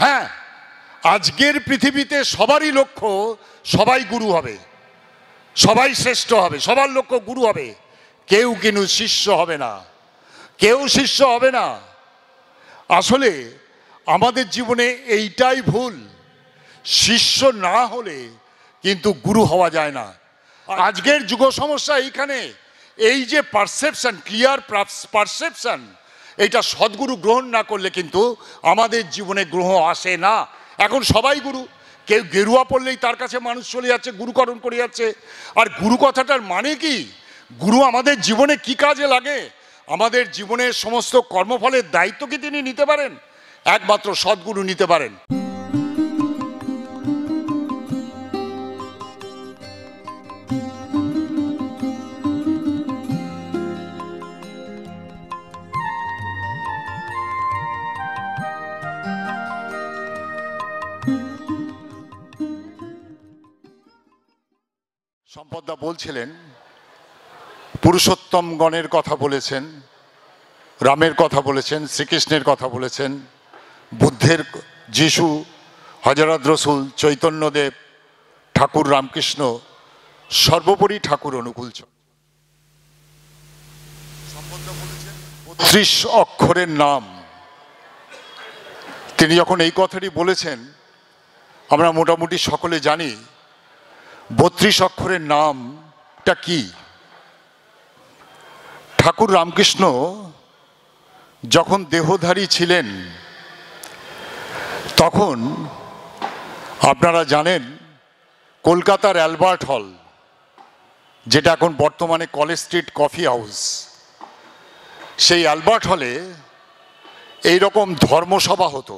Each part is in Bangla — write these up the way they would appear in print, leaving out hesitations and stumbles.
হ্যাঁ, আজকের পৃথিবীতে সবারই লক্ষ্য সবাই গুরু হবে, সবাই শ্রেষ্ঠ হবে, সবার লক্ষ্য গুরু হবে। কেউ কিন্তু শিষ্য হবে না, কেউ শিষ্য হবে না। আসলে আমাদের জীবনে এইটাই ভুল, শিষ্য না হলে কিন্তু গুরু হওয়া যায় না। আজকের যুগ সমস্যা এইখানে, এই যে পারসেপশন, ক্লিয়ার পারসেপশন, এইটা সদ্গুরু গ্রহণ না করলে কিন্তু আমাদের জীবনে গ্রহ আসে না। এখন সবাই গুরু, কেউ গেরুয়া পড়লেই তার কাছে মানুষ চলে যাচ্ছে, গুরুকরণ করে যাচ্ছে। আর গুরু কথাটার মানে কি? গুরু আমাদের জীবনে কি কাজে লাগে? আমাদের জীবনের সমস্ত কর্মফলের দায়িত্ব কি তিনি নিতে পারেন? একমাত্র সদ্গুরু নিতে পারেন। সম্পদদা বলছিলেন পুরুষোত্তম গণের কথা বলেছেন, রামের কথা বলেছেন, শ্রীকৃষ্ণের কথা বলেছেন, বুদ্ধের, যিশু, হযরত রসুল, চৈতন্যদেব, ঠাকুর রামকৃষ্ণ, সর্বোপরি ঠাকুর অনুকূল চন্দ্র। সম্পদদা বলেছেন ৩২ অক্ষরের নাম। তিনি যখন এই কথাটি বলেছেন, আমরা মোটামুটি সকলে জানি ৩২ অক্ষরের নামটা কি। ঠাকুর রামকৃষ্ণ যখন দেহধারী ছিলেন তখন আপনারা জানেন কলকাতার অ্যালবার্ট হল, যেটা এখন বর্তমানে কলেজ স্ট্রিট কফি হাউস, সেই অ্যালবার্ট হলে এইরকম ধর্মসভা হতো।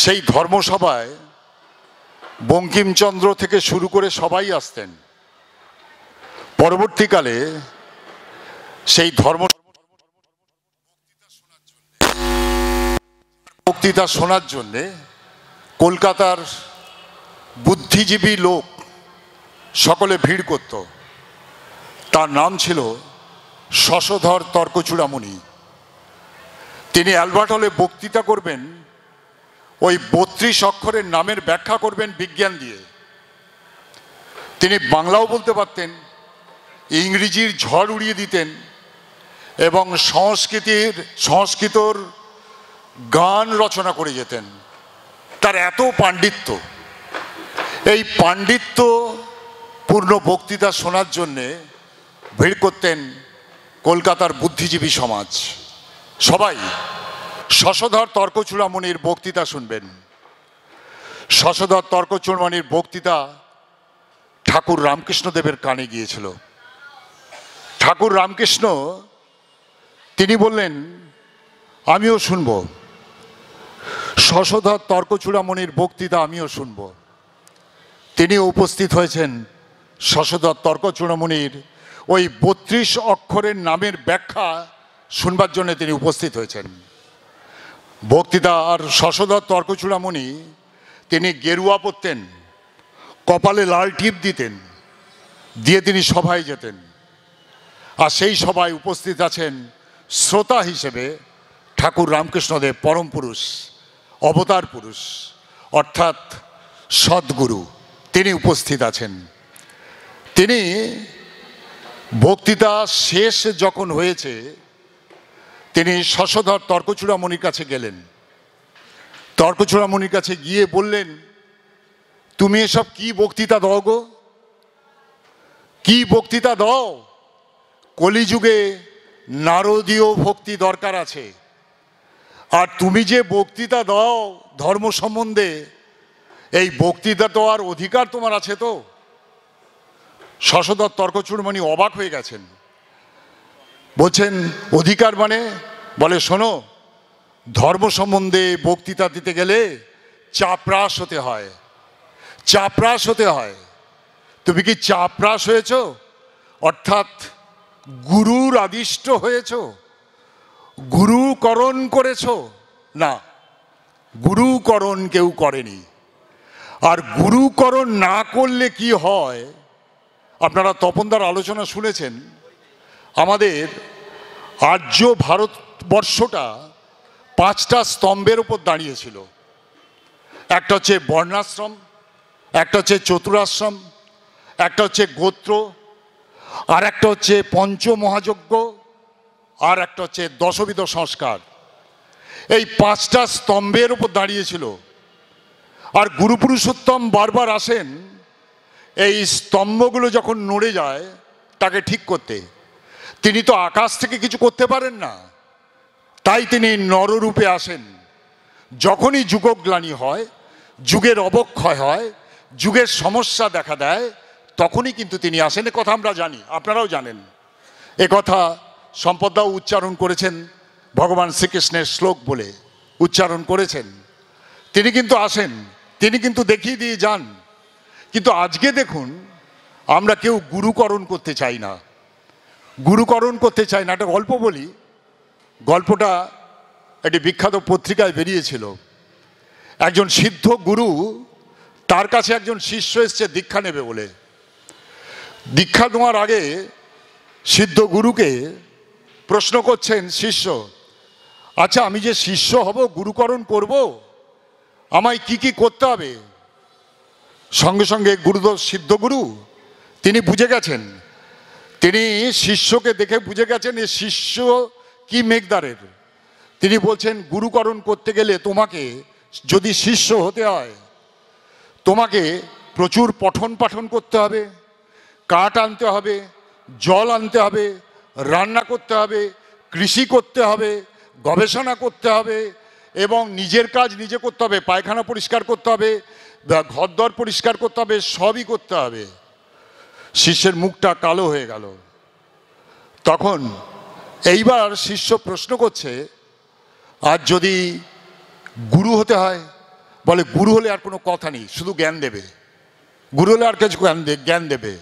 সেই ধর্মসভায় বঙ্কিমচন্দ্র থেকে শুরু করে সবাই আসতেন। পরবর্তীকালে সেই বক্তৃতা শোনার জন্যে কলকাতার বুদ্ধিজীবী লোক সকলে ভিড় করত। তার নাম ছিল শশধর তর্কচূড়ামণি। তিনি অ্যালবার্ট হলে বক্তৃতা করবেন, ওই ৩২ অক্ষরের নামের ব্যাখ্যা করবেন বিজ্ঞান দিয়ে। তিনি বাংলাও বলতে পারতেন, ইংরেজির ঝড় উড়িয়ে দিতেন এবং সংস্কৃতর গান রচনা করে যেতেন। তার এত পাণ্ডিত্য, এই পাণ্ডিত্য পূর্ণ বক্তৃতা শোনার জন্যে ভিড় করতেন কলকাতার বুদ্ধিজীবী সমাজ। সবাই শশধর তর্কচূড়ামণির বক্তৃতা শুনবেন। শশধর তর্কচূড়ামণির বক্তৃতা ঠাকুর রামকৃষ্ণদেবের কানে গিয়েছিল। ঠাকুর রামকৃষ্ণ তিনি বললেন, আমিও শুনব, শশধর তর্কচূড়ামণির বক্তৃতা আমিও শুনব। তিনি উপস্থিত হয়েছেন শশধর তর্কচূড়ামণির ওই ৩২ অক্ষরের নামের ব্যাখ্যা শুনবার জন্য তিনি উপস্থিত হয়েছেন। বক্তৃতা আর শশধর তর্কচূড়ামণি তিনি গেরুয়া পরতেন, কপালে লাল টিপ দিতেন, দিয়ে তিনি সভায় যেতেন। আর সেই সভায় উপস্থিত আছেন শ্রোতা হিসেবে ঠাকুর রামকৃষ্ণদেব, পরম পুরুষ, অবতার পুরুষ, অর্থাৎ সদ্গুরু, তিনি উপস্থিত আছেন। তিনি বক্তৃতা শেষ যখন হয়েছে তিনি শশধর তর্কচূড়ামণির কাছে গেলেন। তর্কচূড়ামণির কাছে গিয়ে বললেন, তুমি এসব কি বক্তৃতা দাও গো, কি বক্তৃতা দাও? কলিযুগে নারদীয় ভক্তি দরকার আছে, আর তুমি যে বক্তৃতা দাও ধর্ম সম্বন্ধে, এই বক্তৃতা তো আর অধিকার তোমার আছে তো? শশধর তর্কচূড়ামণি অবাক হয়ে গেছেন, বলছেন অধিকার মানে? বলে, শোনো, ধর্ম সম্বন্ধে বক্তৃতা দিতে গেলে চাপরাস হতে হয়, চাপরাস হতে হয়। তুমি কি চাপরাস হয়েছ? অর্থাৎ গুরুর আদিষ্ট হয়েছ, গুরুকরণ করেছ? না, গুরুকরণ কেউ করেনি। আর গুরুকরণ না করলে কি হয়, আপনারা তপনদার আলোচনা শুনেছেন। আমাদের আর্য ভারতবর্ষটা 5টা স্তম্ভের উপর দাঁড়িয়েছিল। একটা হচ্ছে বর্ণাশ্রম, একটা হচ্ছে চতুরাশ্রম, একটা হচ্ছে গোত্র, আর একটা হচ্ছে পঞ্চমহাযজ্ঞ, আর একটা হচ্ছে দশবিধ সংস্কার। এই 5টা স্তম্ভের উপর দাঁড়িয়েছিল। আর গুরু পুরুষোত্তম বারবার আসেন এই স্তম্ভগুলো যখন নড়ে যায় তাকে ঠিক করতে। তিনি তো আকাশ থেকে কিছু করতে পারেন না, তাই তিনি নররূপে আসেন। যখনই যুগগ্লানি হয়, যুগের অবক্ষয় হয়, যুগের সমস্যা দেখা দেয়, তখনই কিন্তু তিনি আসেন। কথা আমরা জানি, আপনারাও জানেন। কথা সম্পদদাও উচ্চারণ করেছেন, ভগবান শ্রীকৃষ্ণের শ্লোক বলে উচ্চারণ করেছেন। তিনি কিন্তু আসেন, তিনি কিন্তু দেখিয়ে দিয়ে যান। কিন্তু আজকে দেখুন, আমরা কেউ গুরুকরণ করতে চাই না, গুরুকরণ করতে চাই না। একটা গল্প বলি। গল্পটা একটি বিখ্যাত পত্রিকায় বেরিয়েছিল। একজন সিদ্ধ গুরু, তার কাছে একজন শিষ্য এসছে দীক্ষা নেবে বলে। দীক্ষা নেওয়ার আগে সিদ্ধ গুরুকে প্রশ্ন করছেন শিষ্য, আচ্ছা আমি যে শিষ্য হব, গুরুকরণ করব, আমায় কি কি করতে হবে? সঙ্গে সঙ্গে গুরুদেব সিদ্ধ গুরু তিনি বুঝে গেছেন, তিনি শিষ্যকে দেখে বুঝে গেছেন এ শিষ্য কি মেঘদারের। তিনি বলছেন, গুরুকরণ করতে গেলে তোমাকে যদি শিষ্য হতে হয়, তোমাকে প্রচুর পঠন পাঠন করতে হবে, কাঠ আনতে হবে, জল আনতে হবে, রান্না করতে হবে, কৃষি করতে হবে, গবেষণা করতে হবে, এবং নিজের কাজ নিজে করতে হবে, পায়খানা পরিষ্কার করতে হবে, ঘরদর পরিষ্কার করতে হবে, সবই করতে হবে। শিষ্যের মুখটা কালো হয়ে গেল। তখন এইবার শিষ্য প্রশ্ন করছে, আর যদি গুরু হতে হয়? বলে, গুরু হলে আর কোনো কথা নেই, শুধু জ্ঞান দেবে। গুরু হলে আর কিছু জ্ঞান দেবে।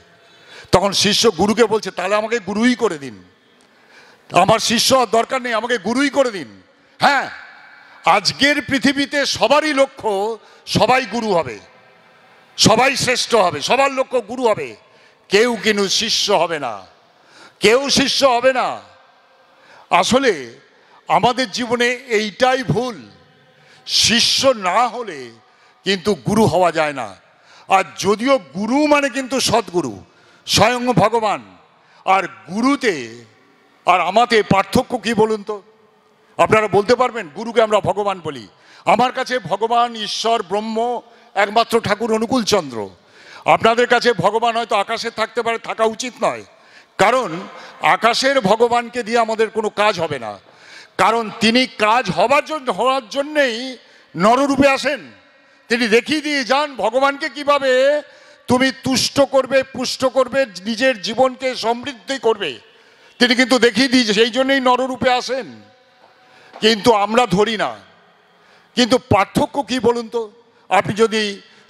তখন শিষ্য গুরুকে বলছে, তাহলে আমাকে গুরুই করে দিন, আমার শিষ্য আর দরকার নেই, আমাকে গুরুই করে দিন। হ্যাঁ, আজকের পৃথিবীতে সবারই লক্ষ্য সবাই গুরু হবে, সবাই শ্রেষ্ঠ হবে, সবার লক্ষ্য গুরু হবে। কেউ কিন্তু শিষ্য হবে না, কেউ শিষ্য হবে না। আসলে আমাদের জীবনে এইটাই ভুল। শিষ্য না হলে কিন্তু গুরু হওয়া যায় না। আর যদিও গুরু মানে কিন্তু সদ্গুরু, স্বয়ং ভগবান। আর গুরুতে আর আমাদের পার্থক্য কি বলুন তো? আপনারা বলতে পারবেন? গুরুকে আমরা ভগবান বলি। আমার কাছে ভগবান, ঈশ্বর, ব্রহ্ম একমাত্র ঠাকুর অনুকূলচন্দ্র। আপনাদের কাছে ভগবান হয়তো আকাশে থাকতে পারে, থাকা উচিত নয়। কারণ আকাশের ভগবানকে দিয়ে আমাদের কোনো কাজ হবে না। কারণ তিনি কাজ হওয়ার জন্যেই নররূপে আসেন। তিনি দেখিয়ে দিয়ে যান ভগবানকে কিভাবে তুমি তুষ্ট করবে, পুষ্ট করবে, নিজের জীবনকে সমৃদ্ধি করবে। তিনি কিন্তু দেখিয়ে দিয়ে, সেই জন্যই নররূপে আসেন। কিন্তু আমরা ধরি না। কিন্তু পার্থক্য কি বলুন তো? আপনি যদি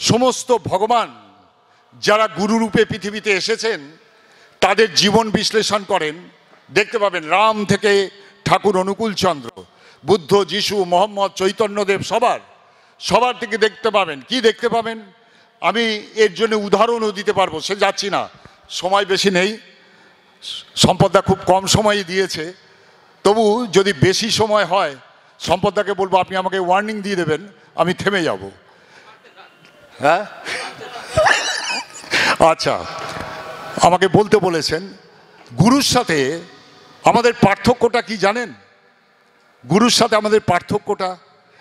সমস্ত ভগবান যারা গুরুরূপে পৃথিবীতে এসেছেন তাদের জীবন বিশ্লেষণ করেন, দেখতে পাবেন রাম থেকে ঠাকুর অনুকূলচন্দ্র, বুদ্ধ, যিশু, মোহাম্মদ, চৈতন্যদেব, সবার থেকে দেখতে পাবেন। কি দেখতে পাবেন? আমি এর জন্য উদাহরণও দিতে পারবো, সে যাচ্ছি না, সময় বেশি নেই। সম্পদদা খুব কম সময় দিয়েছে, তবু যদি বেশি সময় হয় সম্পদদাকে বলবো আপনি আমাকে ওয়ার্নিং দিয়ে দেবেন, আমি থেমে যাব। হ্যাঁ, আচ্ছা, আমাকে বলতে বলেছেন। গুরুর সাথে আমাদের পার্থক্যটা কি জানেন? গুরুর সাথে আমাদের পার্থক্যটা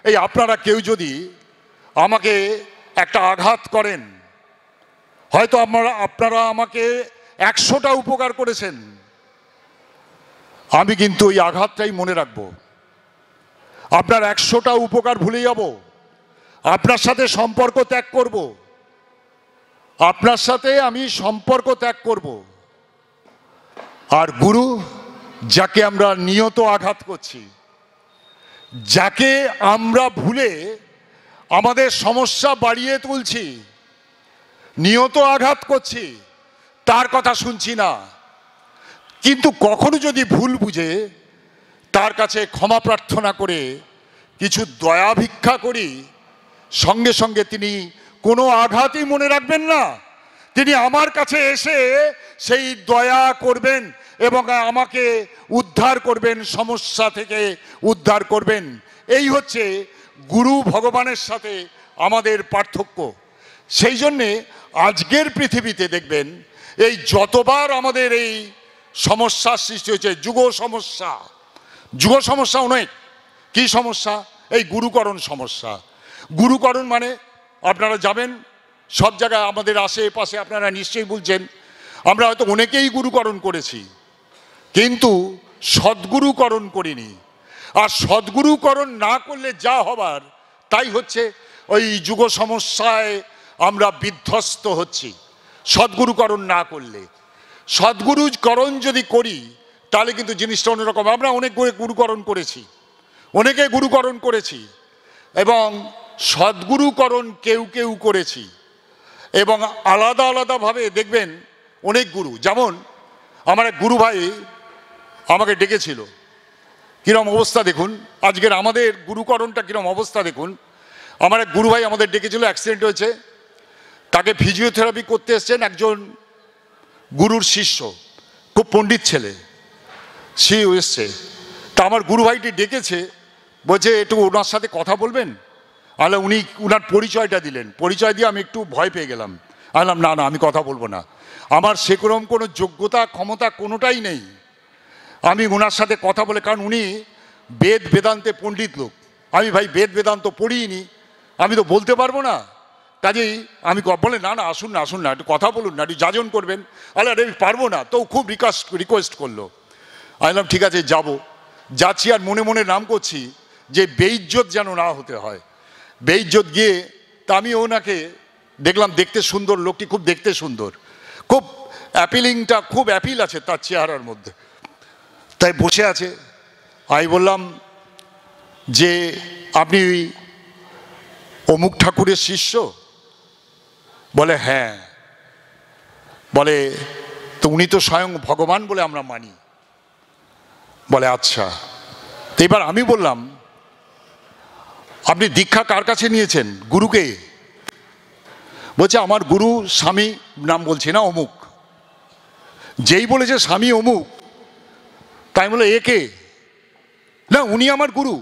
এই, আপনারা কেউ যদি আমাকে একটা আঘাত করেন, হয়তো আপনারা আমাকে 100টা উপকার করেছেন, আমি কিন্তু ওই আঘাতটাই মনে রাখবো। আপনার 100টা উপকার ভুলে যাব, আপনার সাথে সম্পর্ক ত্যাগ করব, আপনার সাথে আমি সম্পর্ক ত্যাগ করব। আর গুরু, যাকে আমরা নিয়ত আঘাত করছি, যাকে আমরা ভুলে আমাদের সমস্যা বাড়িয়ে তুলছি, নিয়ত আঘাত করছি, তার কথা শুনছি না। কিন্তু কখনো যদি ভুল বুঝে তার কাছে ক্ষমা প্রার্থনা করে কিছু দয়া ভিক্ষা করি, সঙ্গে সঙ্গে তিনি কোনো আঘাতই মনে রাখবেন না। তিনি আমার কাছে এসে সেই দয়া করবেন এবং আমাকে উদ্ধার করবেন, সমস্যা থেকে উদ্ধার করবেন। এই হচ্ছে গুরু ভগবানের সাথে আমাদের পার্থক্য। সেই জন্যে আজকের পৃথিবীতে দেখবেন এই যতবার আমাদের এই সমস্যার সৃষ্টি হয়েছে, যুগ সমস্যা অনেক। কি সমস্যা? এই গুরুকরণ সমস্যা। গুরুকরণ মানে আপনারা যাবেন সব জায়গায়, আমাদের আশেপাশে আপনারা নিশ্চয়ই বুঝছেন, আমরা হয়তো অনেকেই গুরুকরণ করেছি, কিন্তু সদ্গুরুকরণ করিনি। আর সদ্গুরুকরণ না করলে যা হবার তাই হচ্ছে, ওই যুগ সমস্যায় আমরা বিধ্বস্ত হচ্ছি সদ্গুরুকরণ না করলে। সদ্গুরুকরণ যদি করি তাহলে কিন্তু জিনিসটা অন্যরকম। আমরা অনেক গুরুকরণ করেছি, অনেকে গুরুকরণ করেছি, এবং সদ্গুরুকরণ কেউ কেউ করেছি, এবং আলাদা আলাদাভাবে দেখবেন অনেক গুরু। যেমন আমার এক গুরু ভাই আমাকে ডেকেছিল, কিরম অবস্থা দেখুন আজকের আমাদের গুরুকরণটা, কিরম অবস্থা দেখুন। আমার এক গুরু ভাই আমাদের ডেকেছিল, অ্যাক্সিডেন্ট হয়েছে, তাকে ফিজিওথেরাপি করতে এসছেন একজন গুরুর শিষ্য, খুব পণ্ডিত ছেলে, সে এসছে। তা আমার গুরু ভাইটি ডেকেছে, বলছে একটু ওনার সাথে কথা বলবেন। আলে উনি উনার পরিচয়টা দিলেন, পরিচয় দিয়ে আমি একটু ভয় পেয়ে গেলাম। বললাম না না, আমি কথা বলবো না, আমার সেরকম কোনো যোগ্যতা ক্ষমতা কোনোটাই নেই আমি ওনার সাথে কথা বলে। কারণ উনি বেদ বেদান্তে পণ্ডিত লোক, আমি ভাই বেদ বেদান্ত পড়িনি, আমি তো বলতে পারবো না। কাজেই আমি বলে না না, আসুন না একটু কথা বলুন না, একটু যাজন করবেন। আরে আমি পারবো না, তো খুব রিকোয়েস্ট করলো। আমি বললাম ঠিক আছে যাব। যাচ্ছি আর মনে মনে নাম করছি যে বেইজ্জত যেন না হতে হয়। বেইজ্জত গিয়ে তা আমি ওনাকে দেখলাম, দেখতে সুন্দর লোকটি, খুব দেখতে সুন্দর, খুব অ্যাপিলিংটা, খুব অ্যাপিল আছে তার চেহারার মধ্যে। তাই বসে আছে, আমি বললাম যে আপনি অমুক ঠাকুরের শিষ্য? বলে হ্যাঁ। বলে তো উনি তো স্বয়ং ভগবান বলে আমরা মানি। বলে আচ্ছা। তো এবার আমি বললাম আপনি দীক্ষা কার কাছে নিয়েছেন, গুরুকে? বলছে আমার গুরু স্বামী, নাম বলছি না, অমুক। যেই বলেছে স্বামী অমুক, তাই বলে একে না, উনি আমার গুরু।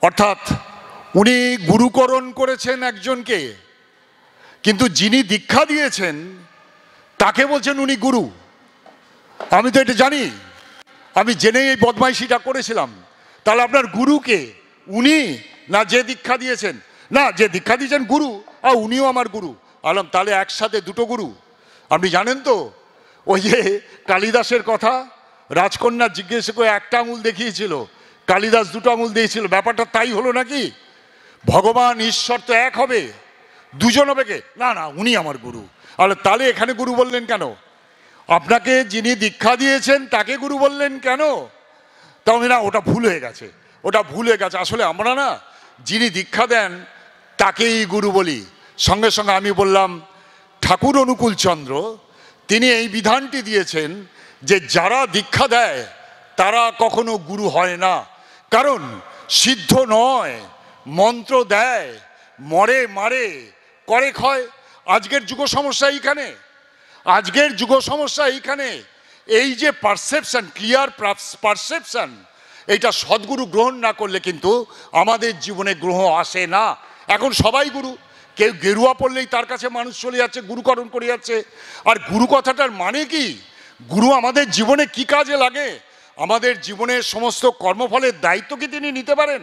অর্থাৎ উনি গুরুকরণ করেছেন একজনকে, কিন্তু যিনি দীক্ষা দিয়েছেন তাকে বলছেন উনি গুরু। আমি তো এটা জানি, আমি জেনেই এই বদমাইশিটা করেছিলাম। তাহলে আপনার গুরুকে উনি না যে দীক্ষা দিয়েছেন? না, যে দীক্ষা দিয়েছেন গুরু, আর উনিও আমার গুরু। আলাম তাহলে একসাথে দুটো গুরু। আপনি জানেন তো ওই যে কালিদাসের কথা, রাজকন্যা জিজ্ঞেস করে একটা আঙুল দেখিয়েছিল, কালিদাস দুটো আঙুল দিয়েছিল, ব্যাপারটা তাই হলো নাকি? ভগবান ঈশ্বর তো এক হবে, দুজন হবে কে? না না, উনি আমার গুরু। তাহলে এখানে গুরু বললেন কেন? আপনাকে যিনি দীক্ষা দিয়েছেন তাকে গুরু বললেন কেন? তাহলে না, ওটা ভুল হয়ে গেছে, ওটা ভুল হয়ে গেছে। আসলে আমরা না, যিনি দীক্ষা দেন তাকেই গুরু বলি। সঙ্গে সঙ্গে আমি বললাম ঠাকুর অনুকূল চন্দ্র তিনি এই বিধানটি দিয়েছেন যে যারা দীক্ষা দেয় তারা কখনো গুরু হয় না, কারণ সিদ্ধ নয়, মন্ত্র দেয়, মরে মারে, করে ক্ষয়। আজকের যুগ সমস্যা এইখানে, আজকের যুগ সমস্যা এইখানে। এই যে পারসেপশন, ক্লিয়ার পারসেপশন, এইটা সদ্গুরু গ্রহণ না করলে কিন্তু আমাদের জীবনে গ্রহ আসে না। এখন সবাই গুরু, কেউ গেরুয়া পড়লেই তার কাছে মানুষ চলে যাচ্ছে, গুরুকরণ করে যাচ্ছে। আর গুরু কথাটার মানে কি? গুরু আমাদের জীবনে কি কাজে লাগে? আমাদের জীবনের সমস্ত কর্মফলের দায়িত্ব কি তিনি নিতে পারেন?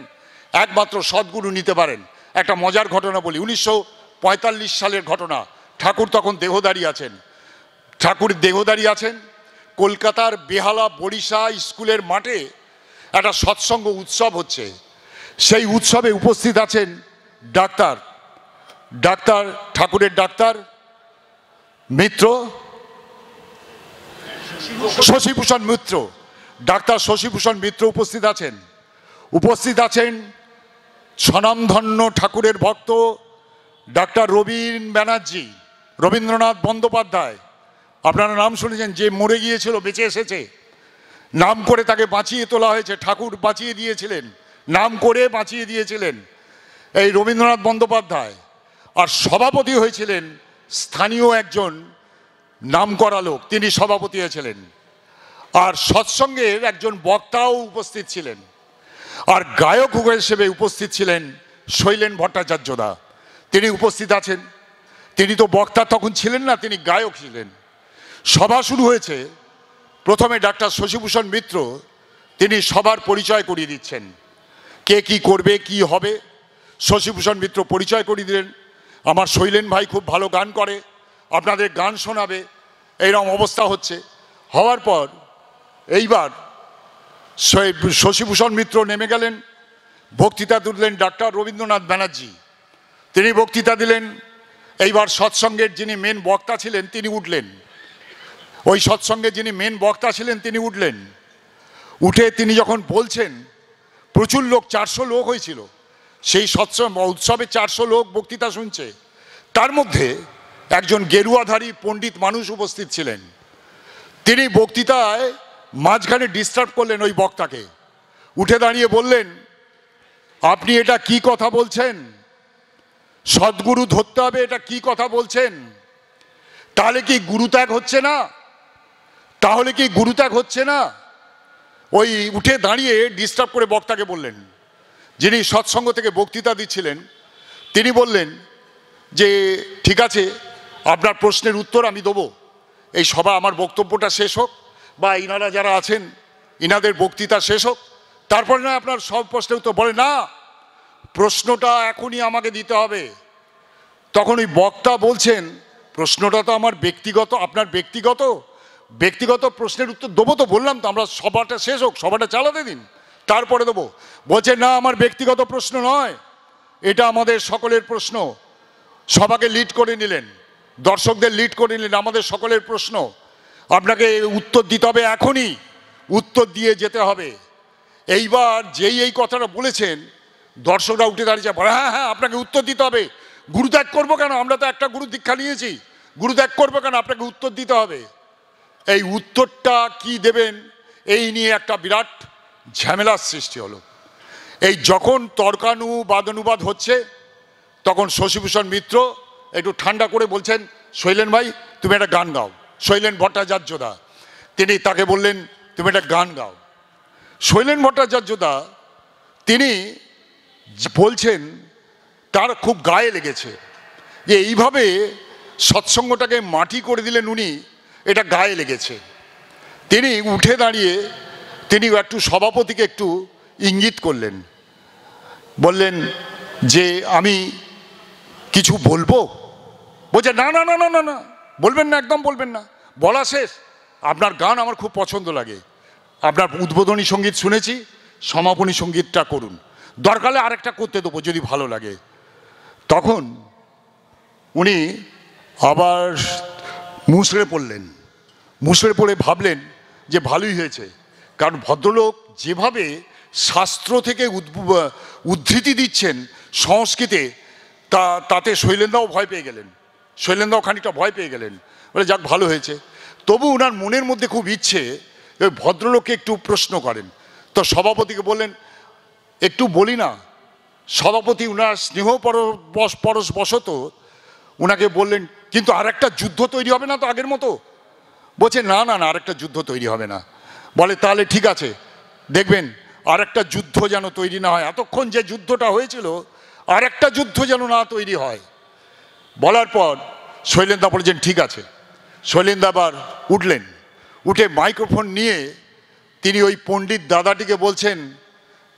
একমাত্র সদ্গুরু নিতে পারেন। একটা মজার ঘটনা বলি, 1945 সালের ঘটনা। ঠাকুর তখন দেহদারি আছেন, কলকাতার বেহালা বড়িশা স্কুলের মাঠে একটা সৎসঙ্গ উৎসব হচ্ছে। সেই উৎসবে উপস্থিত আছেন ডাক্তার ঠাকুরের ডাক্তার মিত্র, শশীভূষণ মিত্র, ডাক্তার শশীভূষণ মিত্র উপস্থিত আছেন স্বনামধন্য ঠাকুরের ভক্ত ডাক্তার রবীন্দ্রনাথ বন্দ্যোপাধ্যায়। আপনারা নাম শুনেছেন, যে মরে গিয়েছিল বেঁচে এসেছে, নাম করে তাকে বাঁচিয়ে তোলা হয়েছে, ঠাকুর বাঁচিয়ে দিয়েছিলেন, নাম করে বাঁচিয়ে দিয়েছিলেন এই রবীন্দ্রনাথ বন্দ্যোপাধ্যায়। আর সভাপতি হয়েছিলেন স্থানীয় একজন নামকরা লোক, তিনি সভাপতি হয়েছিলেন। আর সৎসঙ্গের একজন বক্তাও উপস্থিত ছিলেন। আর গায়ক হিসেবে উপস্থিত ছিলেন শৈলেন ভট্টাচার্যদা। তিনি উপস্থিত আছেন। তিনি তো বক্তা তখন ছিলেন না, তিনি গায়ক ছিলেন। সভা শুরু হয়েছে। প্রথমে ডাক্তার শশীভূষণ মিত্র তিনি সবার পরিচয় করিয়ে দিচ্ছেন, কে কি করবে কি হবে। শশীভূষণ মিত্র পরিচয় করিয়ে দিলেন, আমার শৈলেন ভাই খুব ভালো গান করে, আপনাদের গান শোনাবে। এইরকম অবস্থা হচ্ছে। হওয়ার পর এইবার শশীভূষণ মিত্র নেমে গেলেন, বক্তৃতা তুললেন ডাক্তার রবীন্দ্রনাথ ব্যানার্জি। তিনি বক্তৃতা দিলেন। এইবার সৎসঙ্গের যিনি মেন বক্তা ছিলেন তিনি উঠলেন। ওই সৎসঙ্গে যিনি মেন বক্তা ছিলেন তিনি উঠলেন। উঠে তিনি যখন বলছেন, প্রচুর লোক, 400 লোক হয়েছিল সেই সৎসঙ্গ উৎসবে, 400 লোক বক্তৃতা শুনছে। তার মধ্যে একজন গেরুয়াধারী পণ্ডিত মানুষ উপস্থিত ছিলেন। তিনি বক্তৃতায় মাঝখানে ডিস্টার্ব করলেন ওই বক্তাকে। উঠে দাঁড়িয়ে বললেন, আপনি এটা কি কথা বলছেন? সদ্গুরু ধরতে হবে, এটা কি কথা বলছেন? তাহলে কি গুরুত্যাগ হচ্ছে না? তাহলে কি গুরুত্যাগ হচ্ছে না? ওই উঠে দাঁড়িয়ে ডিস্টার্ব করে বক্তাকে বললেন। যিনি সৎসঙ্গ থেকে বক্তৃতা দিচ্ছিলেন তিনি বললেন যে ঠিক আছে, আপনার প্রশ্নের উত্তর আমি দেবো, এই সভা আমার বক্তব্যটা শেষ হোক বা ইনারা যারা আছেন ইনাদের বক্তৃতা শেষ হোক, তারপরে না আপনার সব প্রশ্নের উত্তর। বলে না, প্রশ্নটা এখনই আমাকে দিতে হবে। তখন ওই বক্তা বলছেন, প্রশ্নটা তো আমার ব্যক্তিগত, আপনার ব্যক্তিগত প্রশ্নের উত্তর দেবো তো, বললাম তো আমরা সভাটা শেষ হোক, সভাটা চালাতে দিন, তারপরে দেবো। বলছে না, আমার ব্যক্তিগত প্রশ্ন নয়, এটা আমাদের সকলের প্রশ্ন। সভাকে লিড করে নিলেন, দর্শকদের লিড করে নিলেন, আমাদের সকলের প্রশ্ন, আপনাকে উত্তর দিতে হবে, এখনই উত্তর দিয়ে যেতে হবে। এইবার যেই এই কথাটা বলেছেন দর্শকরা উঠে দাঁড়িয়েছে, বলে হ্যাঁ হ্যাঁ আপনাকে উত্তর দিতে হবে। গুরুত্যাগ করবো কেন? আমরা তো একটা গুরু দীক্ষা নিয়েছি, গুরুত্যাগ করবো কেন? আপনাকে উত্তর দিতে হবে। এই উত্তরটা কি দেবেন এই নিয়ে একটা বিরাট ঝামেলার সৃষ্টি হলো। এই যখন তর্কানুবাদ হচ্ছে তখন শশীভূষণ মিত্র একটু ঠান্ডা করে বলছেন, শৈলেন ভাই তুমি একটা গান গাও। শৈলেন ভট্টাচার্যদা তিনি তাকে বললেন, তুমি একটা গান গাও। শৈলেন ভট্টাচার্যদা তিনি বলছেন, তার খুব গায়ে লেগেছে যে এইভাবে সৎসঙ্গটাকে মাটি করে দিলেন উনি, এটা গায়ে লেগেছে। তিনি উঠে দাঁড়িয়ে তিনি একটু সভাপতিকে একটু ইঙ্গিত করলেন, বললেন যে আমি কিছু বলবো। বলছে না না না না না না, বলবেন না, একদম বলবেন না, বলা শেষ। আপনার গান আমার খুব পছন্দ লাগে, আপনার উদ্বোধনী সঙ্গীত শুনেছি, সমাপনী সঙ্গীতটা করুন, দরকারে আরেকটা করতে দেবো যদি ভালো লাগে। তখন উনি আবার মুষড়ে পড়লেন। মুষড়ে পড়ে ভাবলেন যে ভালোই হয়েছে, কারণ ভদ্রলোক যেভাবে শাস্ত্র থেকে উদ্ধৃতি দিচ্ছেন সংস্কৃতে, তাতে শৈলেনদাও ভয় পেয়ে গেলেন। শৈলেনদাও খানিকটা ভয় পেয়ে গেলেন, বলে যাক ভালো হয়েছে। তবু ওনার মনের মধ্যে খুব ইচ্ছে ওই ভদ্রলোককে একটু প্রশ্ন করেন। তো সভাপতিকে বললেন একটু বলি না। সভাপতি উনার স্নেহ পরশবশত উনাকে বললেন, কিন্তু আরেকটা যুদ্ধ তৈরি হবে না তো আগের মতো? বলছে না না না, আরেকটা যুদ্ধ তৈরি হবে না। বলে তাহলে ঠিক আছে, দেখবেন আরেকটা যুদ্ধ যেন তৈরি না হয়, এতক্ষণ যে যুদ্ধটা হয়েছিল আরেকটা যুদ্ধ যেন না তৈরি হয়। বলার পর শৈলেনদা বলেছেন ঠিক আছে। শৈলেনদা আবার উঠলেন, উঠে মাইক্রোফোন নিয়ে তিনি ওই পণ্ডিত দাদাটিকে বলছেন,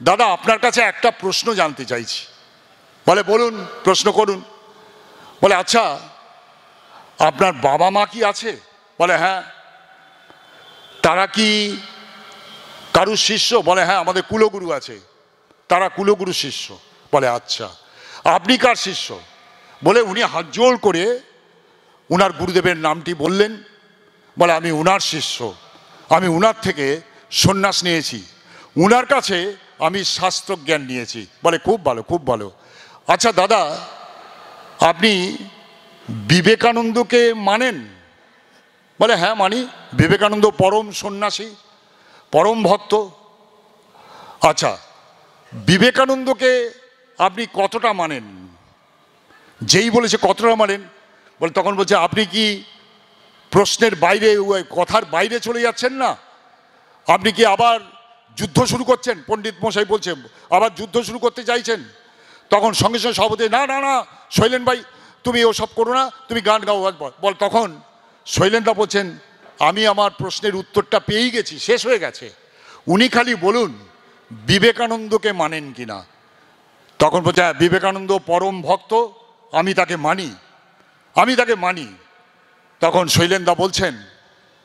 দাদা আপনার কাছে একটা প্রশ্ন জানতে চাইছি। বলে বলুন, প্রশ্ন করুন। বলে আচ্ছা আপনার বাবা মা কি আছে? বলে হ্যাঁ। তারা কি কারুর শিষ্য? বলে হ্যাঁ, আমাদের কুলগুরু আছে, তারা কুলগুরু শিষ্য। বলে আচ্ছা, আপনি কার শিষ্য? বলে উনি হাত জোড় করে উনার গুরুদেবের নামটি বললেন। বলে আমি উনার শিষ্য, আমি উনার থেকে সন্ন্যাস নিয়েছি, উনার কাছে আমি শাস্ত্রজ্ঞান নিয়েছি। বলে খুব ভালো, খুব ভালো। আচ্ছা দাদা আপনি বিবেকানন্দকে মানেন? বলে হ্যাঁ মানি, বিবেকানন্দ পরম সন্ন্যাসী, পরম ভক্ত। আচ্ছা বিবেকানন্দকে আপনি কতটা মানেন? যেই বলেছে কতটা মানেন, বলে তখন বলছে আপনি কি প্রশ্নের বাইরে, কথার বাইরে চলে যাচ্ছেন না? আপনি কি আবার যুদ্ধ শুরু করছেন, পণ্ডিত মশাই বলছেন আবার যুদ্ধ শুরু করতে চাইছেন, তখন সঙ্গে সঙ্গে সভাপতি না না না শৈলেন ভাই তুমি ওসব করো না, তুমি গান গাও বল। তখন শৈলেনদা বলছেন আমি আমার প্রশ্নের উত্তরটা পেয়েই গেছি, শেষ হয়ে গেছে, উনি খালি বলুন বিবেকানন্দকে মানেন কিনা। তখন বলছে হ্যাঁ বিবেকানন্দ পরম ভক্ত, আমি তাকে মানি, আমি তাকে মানি। তখন শৈলেনদা বলছেন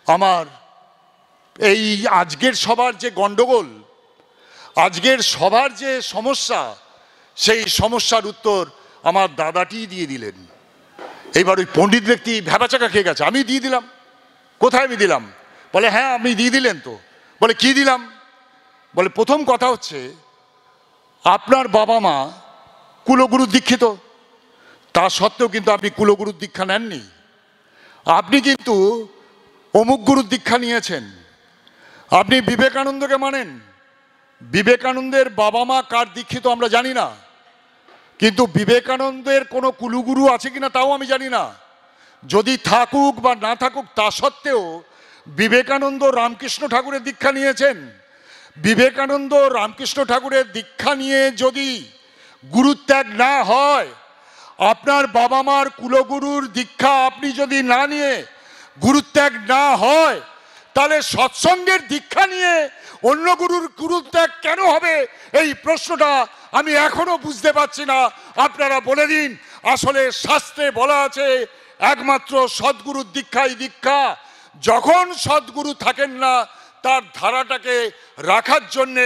আমার এই আজকের সবার যে গণ্ডগোল, আজকের সবার যে সমস্যা, সেই সমস্যার উত্তর আমার দাদাটি দিয়ে দিলেন। এইবার ওই পণ্ডিত ব্যক্তি ভ্যাবাচাকা খেয়ে গেছে, আমি দিয়ে দিলাম, কোথায় আমি দিলাম? বলে হ্যাঁ আপনি দিয়ে দিলেন তো। বলে কি দিলাম? বলে প্রথম কথা হচ্ছে আপনার বাবা মা কুলগুরু দীক্ষিত, তা সত্ত্বেও কিন্তু আপনি কুলগুরুর দীক্ষা নেননি, আপনি কিন্তু অমুক গুরুর দীক্ষা নিয়েছেন। আপনি বিবেকানন্দকে মানেন, বিবেকানন্দের বাবা মা কার দীক্ষিত আমরা জানি না, কিন্তু বিবেকানন্দের কোনো কুলগুরু আছে কিনা তাও আমি জানি না। যদি থাকুক বা না থাকুক তা সত্ত্বেও বিবেকানন্দ রামকৃষ্ণ ঠাকুরের দীক্ষা নিয়েছেন। বিবেকানন্দ রামকৃষ্ণ ঠাকুরের দীক্ষা নিয়ে যদি গুরুত্যাগ না হয়, আপনার বাবা মার কুলগুরুর দীক্ষা আপনি যদি না নিয়ে গুরুত্যাগ না হয়, তাহলে সৎসঙ্গের দীক্ষা নিয়ে অন্য গুরুর গুরুত্যাগ কেন হবে? এই প্রশ্নটা আমি এখনো বুঝতে পারছি না। আপনারা বলে দিন। আসলে শাস্ত্রে বলা আছে একমাত্র সদ্গুরুর দীক্ষাই দীক্ষা। যখন সদ্গুরু থাকেন না, তার ধারাটাকে রাখার জন্যে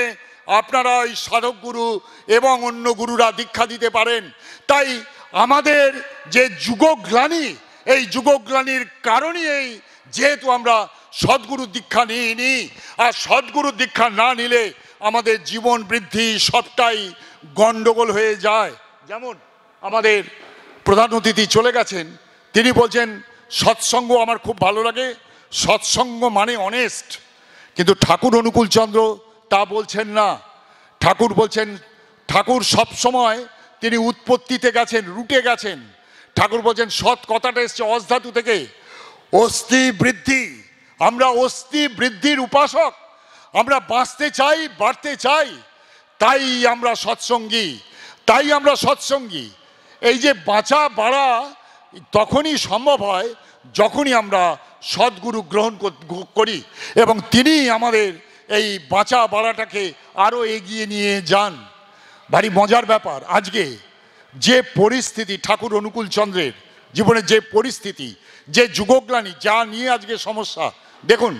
আপনারা ওই সাধক গুরু এবং অন্য গুরুরা দীক্ষা দিতে পারেন। তাই আমাদের যে যুগগ্লানি, এই যুগগ্লানির কারণেই এই যেহেতু আমরা সদ্গুরুর দীক্ষা নিইনি, আর সদ্গুরুর দীক্ষা না নিলে আমাদের জীবন বৃদ্ধি সবটাই গণ্ডগোল হয়ে যায়। যেমন আমাদের প্রধান অতিথি চলে গেছেন, তিনি বলছেন সৎসঙ্গ আমার খুব ভালো লাগে, সৎসঙ্গ মানে অনেস্ট। কিন্তু ঠাকুর অনুকূলচন্দ্র তা বলছেন না। ঠাকুর বলছেন, ঠাকুর সব সময় তিনি উৎপত্তিতে গেছেন, রুটে গেছেন। ঠাকুর বলছেন সৎ কথাটা এসছে অধাতু থেকে, অস্থি বৃদ্ধি। আমরা অস্থি বৃদ্ধির উপাসক, আমরা বাঁচতে চাই, বাড়তে চাই, তাই আমরা সৎসঙ্গী, তাই আমরা সৎসঙ্গী। এই যে বাঁচা বাড়া তখনই সম্ভব হয় যখনই আমরা সদ্গুরু গ্রহণ করি এবং তিনি আমাদের এই বাঁচা বাড়াটাকে আরও এগিয়ে নিয়ে যান। ভারী মজার ব্যাপার, আজকে যে পরিস্থিতি ঠাকুর অনুকূলচন্দ্রের জীবনের, যে পরিস্থিতি, যে যুগগ্লানি, যা নিয়ে আজকে সমস্যা, দেখুন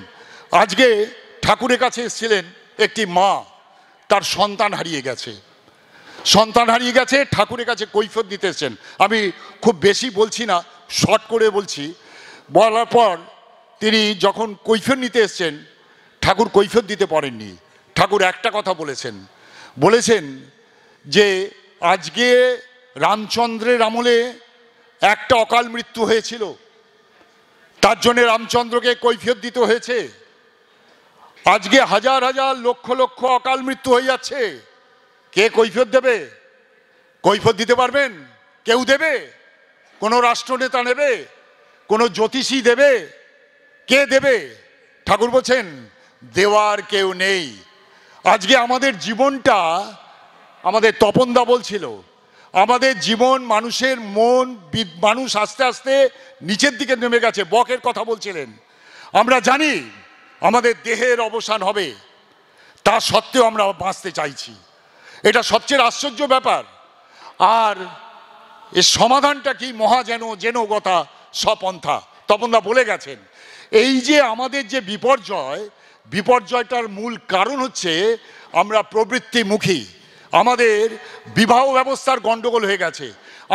আজকে ঠাকুরের কাছে এসেছিলেন একটি মা, তার সন্তান হারিয়ে গেছে, সন্তান হারিয়ে গেছে, ঠাকুরের কাছে কৈফিয়ত দিতে এসেছেন। আমি খুব বেশি বলছি না, শর্ট করে বলছি। বলার পর তিনি যখন কৈফিয়ত নিতে এসেছেন, ঠাকুর কৈফিয়ত দিতে পারেননি। ঠাকুর একটা কথা বলেছেন, বলেছেন যে আজকে রামচন্দ্রের আমলে একটা অকাল মৃত্যু হয়েছিল, তার জন্য রামচন্দ্রকে কৈফিয়ত দিতে হয়েছে। আজকে হাজার হাজার লক্ষ লক্ষ অকাল মৃত্যু হয়ে যাচ্ছে, কে কৈফিয়ত দেবে? কৈফিয়ত দিতে পারবেন? কেউ দেবে? কোনো রাষ্ট্রনেতা নেবে? কোনো জ্যোতিষী দেবে? কে দেবে? ঠাকুর বলছেন দেওয়ার কেউ নেই। আজকে আমাদের জীবনটা, আমাদের তপনদা বলছিল, আমাদের জীবন, মানুষের মন, মানুষ আস্তে আস্তে নিচের দিকে নেমে গেছে। বকের কথা বলছিলেন, আমরা জানি আমাদের দেহের অবসান হবে, তা সত্ত্বেও আমরা বাঁচতে চাইছি, এটা সবচেয়ে আশ্চর্য ব্যাপার। আর এর সমাধানটা কি? মহা যেন কথা স্বপন্থা, তপনদা বলে গেছেন। এই যে আমাদের যে বিপর্যয়টার মূল কারণ হচ্ছে আমরা প্রবৃত্তিমুখী। আমাদের বিবাহ ব্যবস্থার গণ্ডগোল হয়ে গেছে,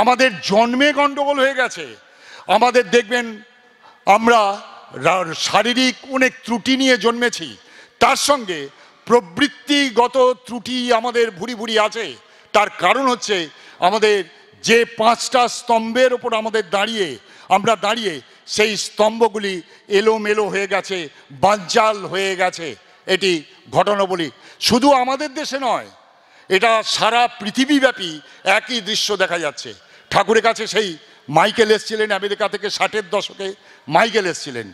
আমাদের জন্মে গণ্ডগোল হয়ে গেছে। আমাদের দেখবেন আমরা শারীরিক অনেক ত্রুটি নিয়ে জন্মেছি, তার সঙ্গে প্রবৃত্তিগত ত্রুটি আমাদের ভুরি ভুরি আছে। তার কারণ হচ্ছে আমাদের যে 5টা স্তম্ভের ওপর আমরা দাঁড়িয়ে সেই স্তম্ভগুলি এলোমেলো হয়ে গেছে, বানচাল হয়ে গেছে। এটি ঘটনা বলি, শুধু আমাদের দেশে নয়, এটা সারা পৃথিবীব্যাপী একই দৃশ্য দেখা যাচ্ছে। ঠাকুরের কাছে সেই মাইকেল এসছিলেন আমেরিকা থেকে, 60-এর দশকে মাইকেল এসছিলেন,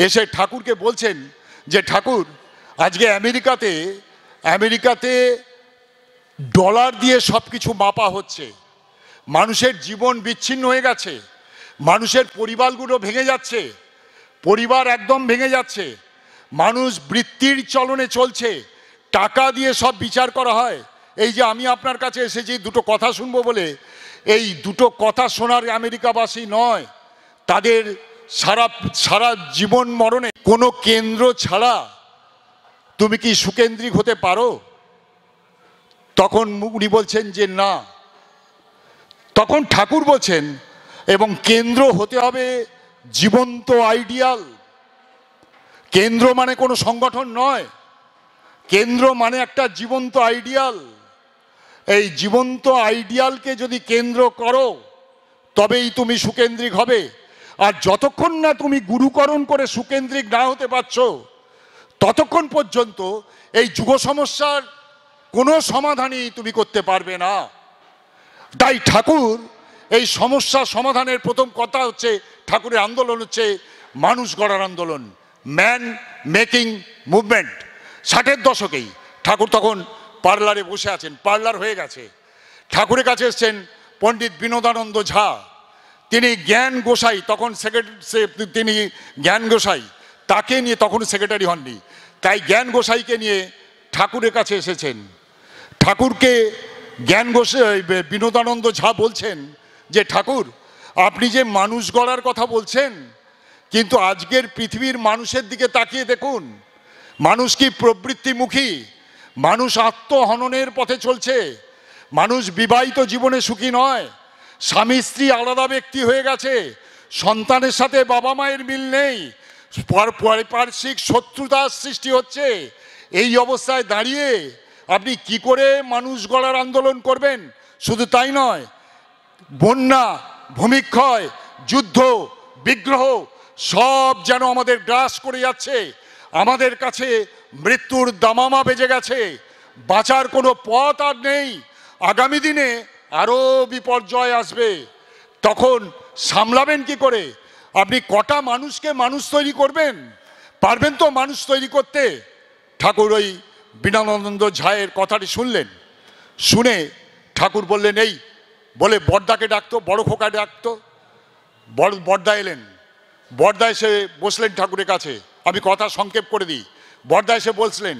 এসে ঠাকুরকে বলছেন যে ঠাকুর আজকে আমেরিকাতে আমেরিকাতে ডলার দিয়ে সব কিছু মাপা হচ্ছে, মানুষের জীবন বিচ্ছিন্ন হয়ে গেছে, মানুষের পরিবারগুলো ভেঙে যাচ্ছে, পরিবার একদম ভেঙে যাচ্ছে, মানুষ বৃত্তির চলনে চলছে, টাকা দিয়ে সব বিচার করা হয়। এই যে আমি আপনার কাছে এসেছি দুটো কথা শুনবো বলে, এই দুটো কথা শোনার আমেরিকাবাসী নয়, তাদের সারা সারা জীবন মরণে কোনো কেন্দ্র ছাড়া তুমি কি সুকেন্দ্রিক হতে পারো? তখন উনি বলছেন যে না। তখন ঠাকুর বলছেন এবং কেন্দ্র হতে হবে জীবন্ত আইডিয়াল। কেন্দ্র মানে কোনো সংগঠন নয়, কেন্দ্র মানে একটা জীবন্ত আইডিয়াল। এই জীবন্ত আইডিয়ালকে যদি কেন্দ্র করো তবেই তুমি সুকেন্দ্রিক হবে। আর যতক্ষণ না তুমি গুরুকরণ করে সুকেন্দ্রিক না হতে পারছো ততক্ষণ পর্যন্ত এই যুগ সমস্যার কোনো সমাধানই তুমি করতে পারবে না। তাই ঠাকুর এই সমস্যা সমাধানের প্রথম কথা হচ্ছে, ঠাকুরের আন্দোলন হচ্ছে মানুষ গড়ার আন্দোলন, ম্যান মেকিং মুভমেন্ট। 60-এর দশকেই ঠাকুর তখন পার্লারে বসে আছেন, পার্লার হয়ে গেছে। ঠাকুরের কাছে এসছেন পণ্ডিত বিনোদানন্দ ঝা, তিনি জ্ঞান গোসাই, তখন তিনি জ্ঞান গোসাই, তাকে নিয়ে তখন সেক্রেটারি হননি, তাই জ্ঞান গোসাইকে নিয়ে ঠাকুরের কাছে এসেছেন। ঠাকুরকে জ্ঞান গোসাই বিনোদানন্দ ঝা বলছেন যে ঠাকুর, আপনি যে মানুষ গড়ার কথা বলছেন, কিন্তু আজকের পৃথিবীর মানুষের দিকে তাকিয়ে দেখুন, মানুষ কি প্রবৃত্তিমুখী, মানুষ আত্মহননের পথে চলছে, মানুষ বিবাহিত জীবনে সুখী নয়, স্বামী স্ত্রী আলাদা ব্যক্তি হয়ে গেছে, সন্তানের সাথে বাবা মায়ের মিল নেই, পারিপার্শ্বিক শত্রুতার সৃষ্টি হচ্ছে। এই অবস্থায় দাঁড়িয়ে আপনি কি করে মানুষ গড়ার আন্দোলন করবেন? শুধু তাই নয়, বন্যা, ভূমিক্ষয়, যুদ্ধ, বিগ্রহ সব যেন আমাদের গ্রাস করে যাচ্ছে, আমাদের কাছে মৃত্যুর দামামা বেজে গেছে, বাঁচার কোনো পথ আর নেই, আগামী দিনে আরও বিপর্যয় আসবে। তখন সামলাবেন কি করে? আপনি কটা মানুষকে মানুষ তৈরি করবেন? পারবেন তো মানুষ তৈরি করতে? ঠাকুর ওই বিনোদানন্দ ঝায়ের কথাটি শুনলেন, শুনে ঠাকুর বললেন, এই বলে বড়দাকে ডাকতো, বড় খোকা ডাকতো। বড়দা এলেন, বড়দা এসে বসলেন ঠাকুরের কাছে। আমি কথা সংক্ষেপ করে দিই। বড়দা এসে বসলেন,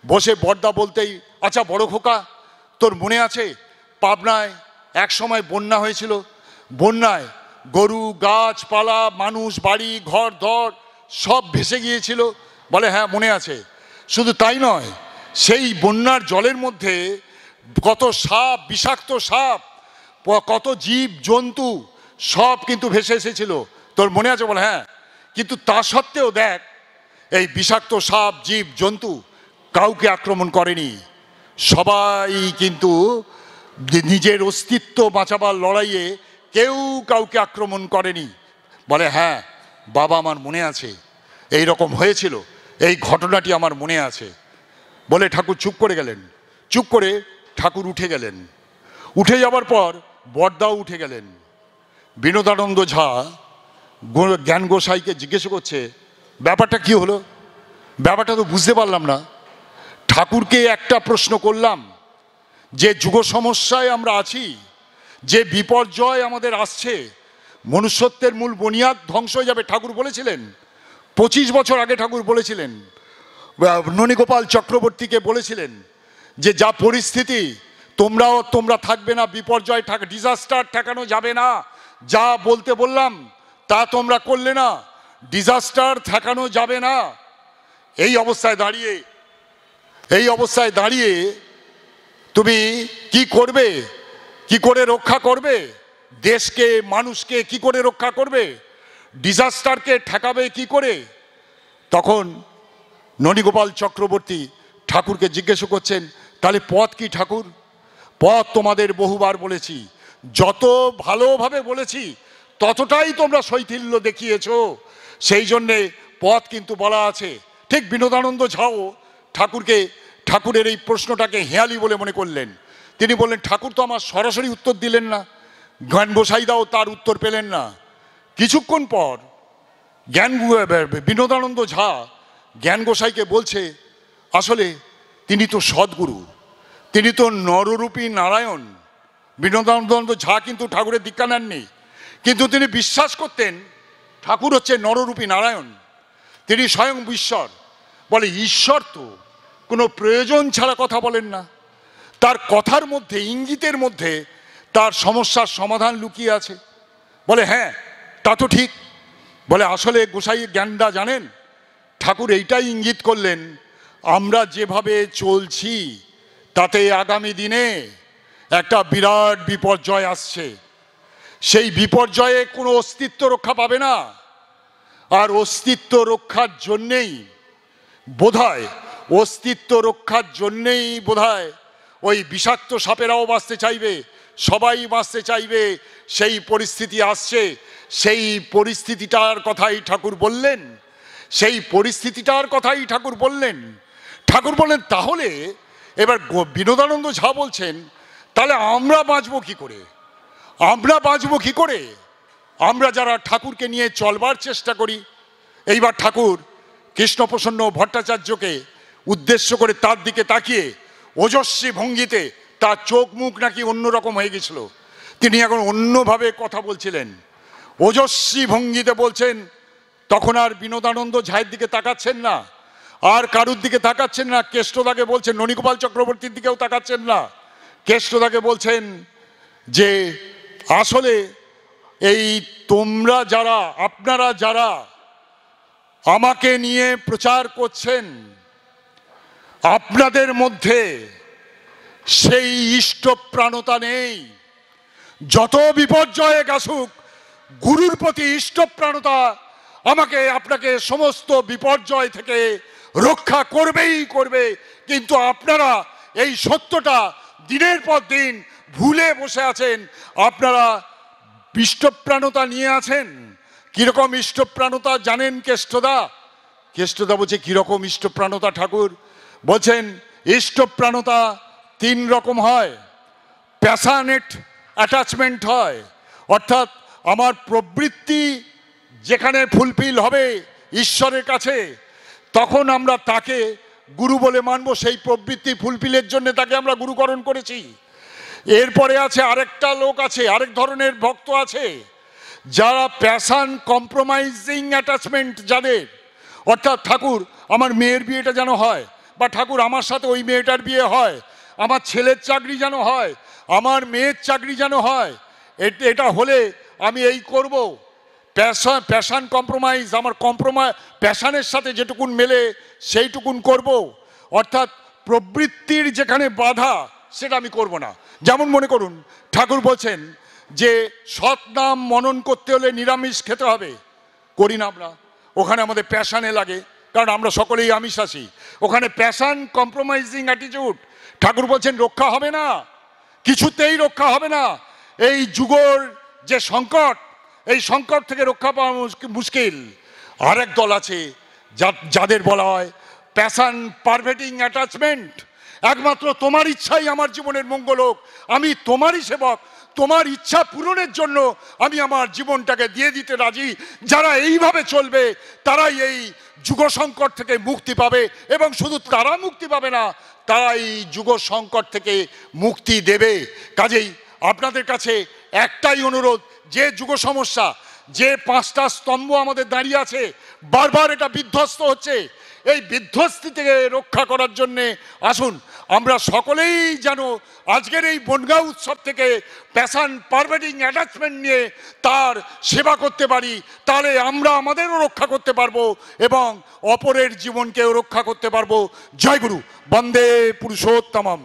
বসে বড়দা বলতেই, আচ্ছা বড় খোকা, তোর মনে আছে পাবনায় এক সময় বন্যা হয়েছিল? বন্যায় গরু, গাছপালা, মানুষ, বাড়ি, ঘর দর সব ভেসে গিয়েছিল। বলে হ্যাঁ মনে আছে। শুধু তাই নয়, সেই বন্যার জলের মধ্যে কত সাপ, বিষাক্ত সাপ, কত জীব জন্তু সব কিন্তু ভেসে এসেছিল, তোর মনে আছে? বলে হ্যাঁ। কিন্তু তা সত্ত্বেও দেখ, এই বিষাক্ত সাপ, জীব জন্তু কাউকে আক্রমণ করেনি, সবাই কিন্তু নিজের অস্তিত্ব বাঁচাবার লড়াইয়ে কেউ কাউকে আক্রমণ করেনি। বলে হ্যাঁ বাবা, আমার মনে আছে, এই রকম হয়েছিল, এই ঘটনাটি আমার মনে আছে। বলে ঠাকুর চুপ করে গেলেন। চুপ করে ঠাকুর উঠে গেলেন। উঠে যাবার পর বড়দাও উঠে গেলেন। বিনোদানন্দ ঝা জ্ঞান গোসাইকে জিজ্ঞেস করছে, ব্যাপারটা কি হলো? ব্যাপারটা তো বুঝতে পারলাম না। ঠাকুরকে একটা প্রশ্ন করলাম, যে যুগ সমস্যায় আমরা আছি, যে বিপর্যয় আমাদের আসছে, মনুষ্যত্বের মূল বুনিয়াদ ধ্বংস হয়ে যাবে। ঠাকুর বলেছিলেন 25 বছর আগে, ঠাকুর বলেছিলেন, ননীগোপাল চক্রবর্তীকে বলেছিলেন যে যা পরিস্থিতি, তোমরা থাকবে না, বিপর্যয় ডিজাস্টার ঠেকানো যাবে না। যা বলতে বললাম তা তোমরা করলে না, ডিজাস্টার ঠেকানো যাবে না। এই অবস্থায় দাঁড়িয়ে তুমি কি করবে? কি করে রক্ষা করবে দেশকে, মানুষকে? কি করে রক্ষা করবে? ডিজাস্টারকে ঠেকাবে কি করে? তখন ননীগোপাল চক্রবর্তী ঠাকুরকে জিজ্ঞেস করছেন, তাহলে পথ কি ঠাকুর? পথ তোমাদের বহুবার বলেছি, যত ভালোভাবে বলেছি ততটাই তোমরা শৈথিল্য দেখিয়েছো, সেই জন্যে পথ কিন্তু বলা আছে। ঠিক বিনোদানন্দ ঝাও ঠাকুরের এই প্রশ্নটাকে হেয়ালি বলে মনে করলেন। তিনি বললেন, ঠাকুর তো আমার সরাসরি উত্তর দিলেন না, জ্ঞান গোসাইদাও তার উত্তর পেলেন না। কিছুক্ষণ পর বিনোদানন্দ ঝা জ্ঞান গোসাইকে বলছে, আসলে তিনি তো সদ্গুরু, তিনি তো নররূপী নারায়ণ। বিনোদানন্দ ঝা কিন্তু ঠাকুরের দীক্ষা নেননি, কিন্তু তিনি বিশ্বাস করতেন ঠাকুর হচ্ছে নররূপী নারায়ণ, তিনি স্বয়ং ঈশ্বর। বলে ঈশ্বর তো কোনো প্রয়োজন ছাড়া কথা বলেন না, তার কথার মধ্যে, ইঙ্গিতের মধ্যে তার সমস্যার সমাধান লুকিয়ে আছে। বলে হ্যাঁ, তা তো ঠিক। বলে আসলে গোসাই জ্ঞানদা জানেন, ঠাকুর এইটাই ইঙ্গিত করলেন, আমরা যেভাবে চলছি তাতে আগামী দিনে একটা বিরাট বিপর্যয় আসছে, সেই বিপর্যয়ে কোনো অস্তিত্ব রক্ষা পাবে না। আর অস্তিত্ব রক্ষার জন্যেই বোধহয় ওই বিষাক্ত সাপেরাও বাঁচতে চাইবে, সবাই বাঁচতে চাইবে, সেই পরিস্থিতি আসছে। সেই পরিস্থিতিটার কথাই ঠাকুর বললেন, ঠাকুর বললেন তাহলে এবার বিনোদানন্দ ঝা বলছেন তাহলে আমরা বাঁচবো কি করে? আমরা যারা ঠাকুরকে নিয়ে চলবার চেষ্টা করি। এইবার ঠাকুর কৃষ্ণপ্রসন্ন ভট্টাচার্যকে উদ্দেশ্য করে তার দিকে তাকিয়ে ওজস্বী ভঙ্গিতে, তার চোখ মুখ নাকি অন্যরকম হয়ে গেছিল, তিনি এখন অন্যভাবে কথা বলছিলেন, ওজস্বী ভঙ্গিতে বলছেন। তখন আর বিনোদানন্দ ঝায়ের দিকে তাকাচ্ছেন না, আর কারুর দিকে তাকাচ্ছেন না। কেষ্টদাকে বলছেন, ননীগোপাল চক্রবর্তীর দিকেও তাকাচ্ছেন না, কেষ্টদাকে বলছেন যে আসলে এই আপনারা যারা আমাকে নিয়ে প্রচার করছেন, আপনাদের মধ্যে সেই ইষ্টপ্রাণতা নেই। যত বিপর্যয়ে আসুক, গুরুর প্রতি ইষ্টপ্রাণতা আপনাকে সমস্ত বিপর্যয় থেকে রক্ষা করবে। কিন্তু আপনারা এই সত্যটা দিনের পর দিন ভুলে বসে আছেন। আপনারা ইষ্টপ্রাণতা নিয়ে আছেন। কিরকম ইষ্টপ্রাণতা জানেন কেষ্টদা বলছে কিরকম ইষ্টপ্রাণতা? ঠাকুর বলছেন ইষ্টপ্রাণতা 3 রকম হয়। প্যাশনেট অ্যাটাচমেন্ট হয়, অর্থাৎ আমার প্রবৃত্তি যেখানে ফুলফিল হবে ঈশ্বরের কাছে, তখন আমরা তাকে গুরু বলে মানব। সেই প্রবৃত্তি ফুলফিলের জন্য তাকে আমরা গুরুকরণ করেছি। এরপরে আছে আরেকটা লোক আছে, আরেক ধরনের ভক্ত আছে, যারা প্যাশন কম্প্রোমাইজিং অ্যাটাচমেন্ট যাদের, অর্থাৎ ঠাকুর আমার মেয়ের বিয়েটা যেন হয়, বা ঠাকুর আমার সাথে ওই মেয়েটার বিয়ে হয়, আমার ছেলের চাকরি যেন হয়, আমার মেয়ের চাকরি যেন হয়, এটা হলে আমি এই করব। প্যাশন কম্প্রোমাইজ, আমার প্যাশনের সাথে যেটুকুন মেলে সেইটুকুন করব। অর্থাৎ প্রবৃত্তির যেখানে বাধা সেটা আমি করব না। যেমন মনে করুন ঠাকুর বলছেন যে সৎ নাম মনন করতে হলে নিরামিষ খেতে হবে, করি না আমরা, ওখানে আমাদের প্যাশনে লাগে, কারণ আমরা সকলেই আমিষাসী। ওখানে প্যাশন কম্প্রোমাইজিং অ্যাটিটিউড, ঠাকুর বলছেন রক্ষা হবে না, কিছুতেই রক্ষা হবে না। এই যুগের যে সংকট, এই সংকট থেকে রক্ষা পাওয়া মুশকিল। আরেক দল আছে যাদের বলা হয় প্যাশন পারভেটিং অ্যাটাচমেন্ট, একমাত্র তোমার ইচ্ছাই আমার জীবনের মঙ্গল হোক, আমি তোমারই সেবক, তোমার ইচ্ছা পূরণের জন্য আমি আমার জীবনটাকে দিয়ে দিতে রাজি। যারা এইভাবে চলবে তারাই এই যুগ সংকট থেকে মুক্তি পাবে, এবং শুধু তারা মুক্তি পাবে না, তারা এই যুগ সংকট থেকে মুক্তি দেবে। কাজেই আপনাদের কাছে একটাই অনুরোধ, যে যুগ সমস্যা, যে 5টা স্তম্ভ আমাদের দাঁড়িয়ে আছে, বারবার এটা বিধ্বস্ত হচ্ছে, এই বিধ্বস্তি থেকে রক্ষা করার জন্যে আসুন আমরা সকলেই যেন আজকের এই বনগাঁ উৎসব থেকে প্যাশন পারভেটিং অ্যাটাচমেন্ট নিয়ে তার সেবা করতে পারি। তাহলে আমরা আমাদেরও রক্ষা করতে পারবো এবং অপরের জীবনকেও রক্ষা করতে পারবো। জয় গুরু, বন্দে পুরুষোত্তমম।